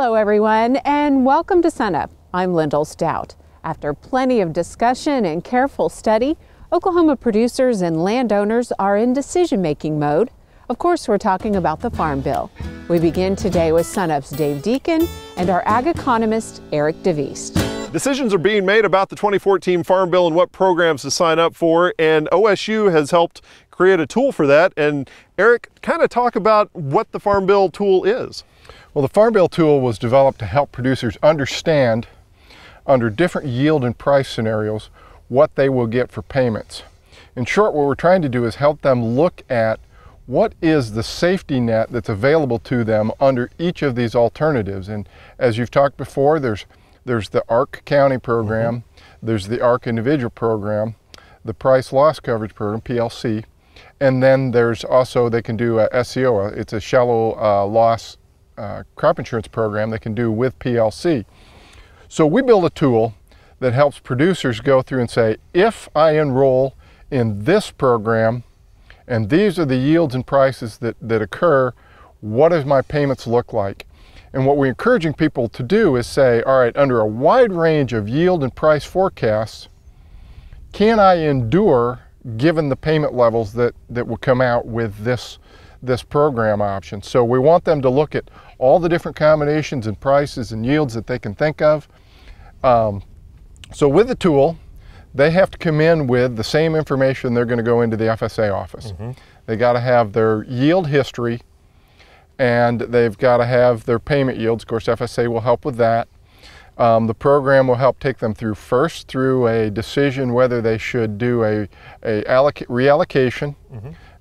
Hello everyone, and welcome to Sunup. I'm Lyndall Stout. After plenty of discussion and careful study, Oklahoma producers and landowners are in decision-making mode. Of course, we're talking about the Farm Bill. We begin today with Sunup's Dave Deken and our ag economist, Eric DeVuyst. Decisions are being made about the 2014 Farm Bill and what programs to sign up for, and OSU has helped create a tool for that. And Eric, kind of talk about what the Farm Bill tool is. Well, the Farm Bill tool was developed to help producers understand, under different yield and price scenarios, what they will get for payments. In short, what we're trying to do is help them look at what is the safety net that's available to them under each of these alternatives. And as you've talked before, there's the ARC County program, there's the ARC Individual program, the Price Loss Coverage program, PLC, and then there's also, they can do a SCO, it's a shallow loss crop insurance program they can do with PLC. So we build a tool that helps producers go through and say, if I enroll in this program, and these are the yields and prices that occur, what does my payments look like? And what we're encouraging people to do is say, all right, under a wide range of yield and price forecasts, can I endure given the payment levels that will come out with this program option? So we want them to look at all the different combinations and prices and yields that they can think of. So with the tool, they have to come in with the same information they're going to go into the FSA office. They got to have their yield history, and they've got to have their payment yields. Of course, FSA will help with that. The program will help take them through a decision whether they should do a reallocation.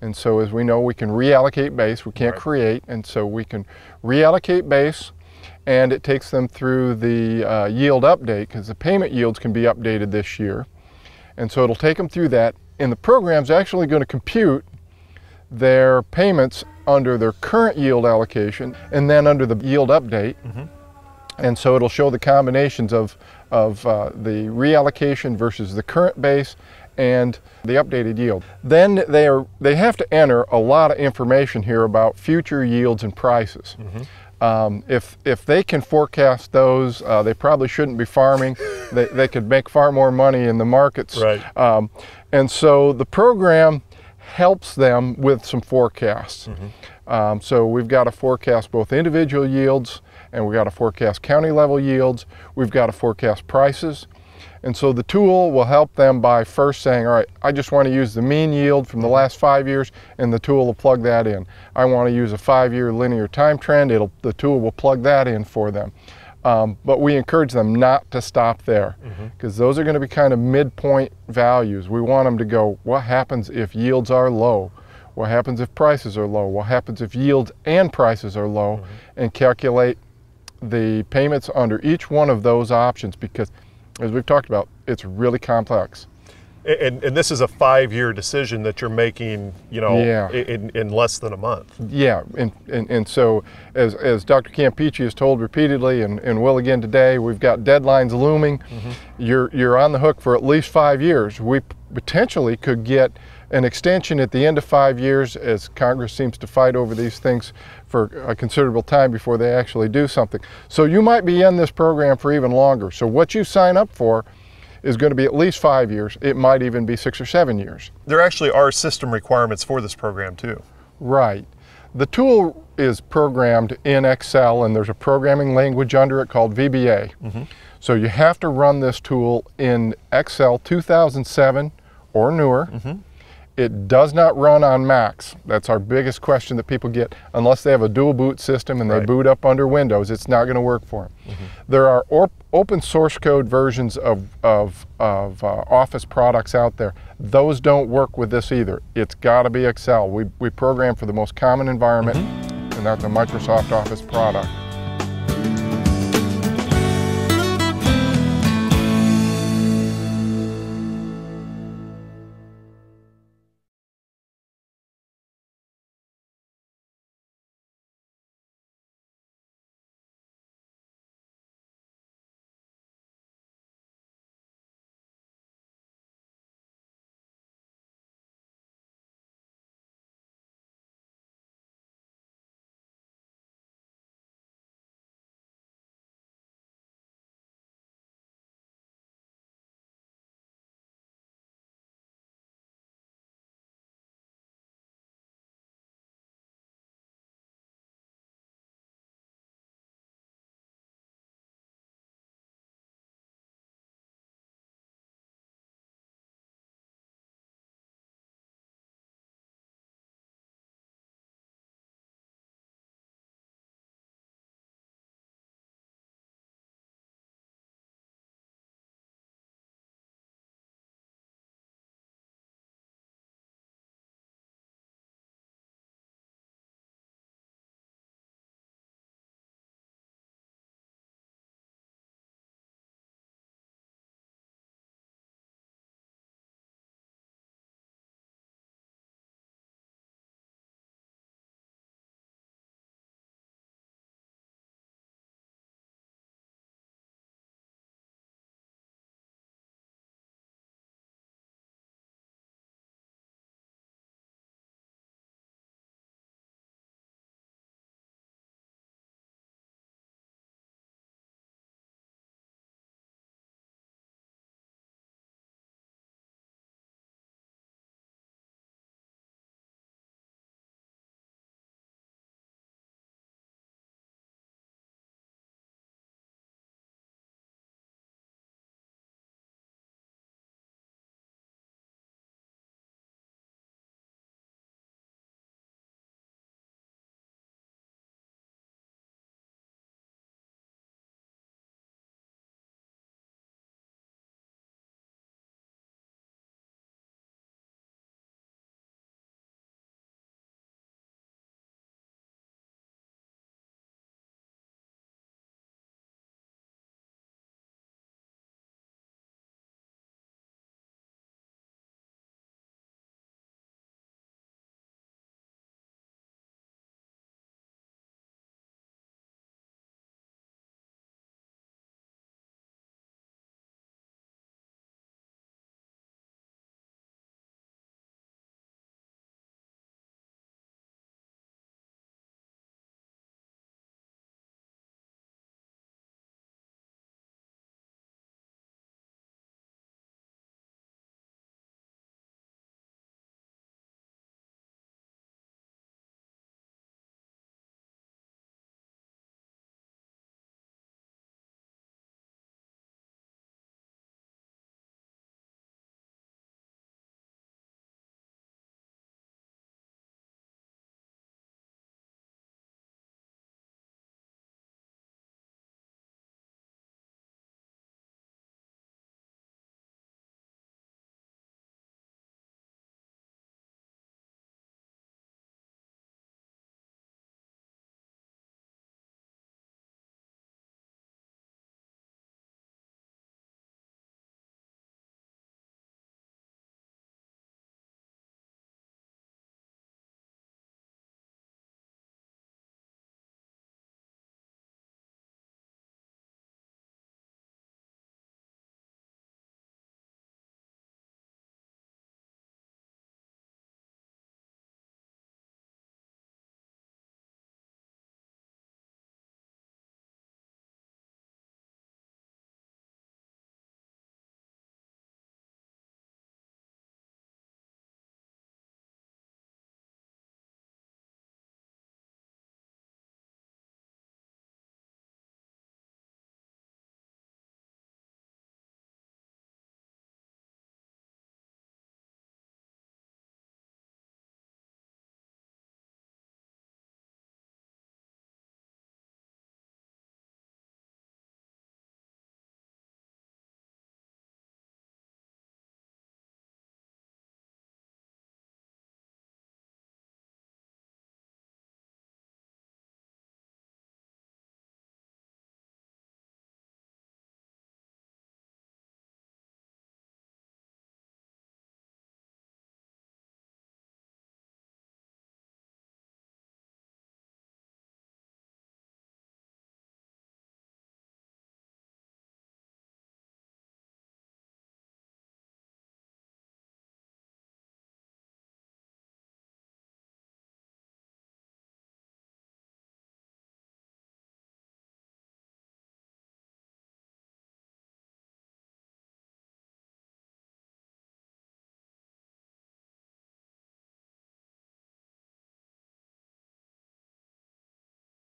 And so as we know, we can reallocate base, we can't create, and so we can reallocate base, and it takes them through the yield update, because the payment yields can be updated this year. And so it'll take them through that, and the program's actually going to compute their payments under their current yield allocation and then under the yield update. And so it'll show the combinations of the reallocation versus the current base and the updated yield. Then they have to enter a lot of information here about future yields and prices. If they can forecast those, they probably shouldn't be farming. They could make far more money in the markets. And so the program helps them with some forecasts. So we've got to forecast both individual yields, and we've got to forecast county level yields. We've got to forecast prices. And so the tool will help them by first saying, all right, I just want to use the mean yield from the last 5 years, and the tool will plug that in. I want to use a 5-year linear time trend, the tool will plug that in for them. But we encourage them not to stop there, because those are going to be kind of midpoint values. We want them to go, what happens if yields are low? What happens if prices are low? What happens if yields and prices are low? And calculate the payments under each one of those options, because as we've talked about, it's really complex. And this is a 5-year decision that you're making, you know, in less than a month. Yeah, and so as Dr. Campeacci has told repeatedly, and will again today, we've got deadlines looming. You're on the hook for at least 5 years. We potentially could get an extension at the end of 5 years, as Congress seems to fight over these things for a considerable time before they actually do something. So you might be in this program for even longer. So what you sign up for is going to be at least 5 years. It might even be 6 or 7 years. There actually are system requirements for this program too. Right. The tool is programmed in Excel, and there's a programming language under it called VBA. So you have to run this tool in Excel 2007 or newer. It does not run on Macs. That's our biggest question that people get. Unless they have a dual boot system and they boot up under Windows, it's not going to work for them. There are open source code versions of Office products out there. Those don't work with this either. It's got to be Excel. We program for the most common environment, and that's a Microsoft Office product.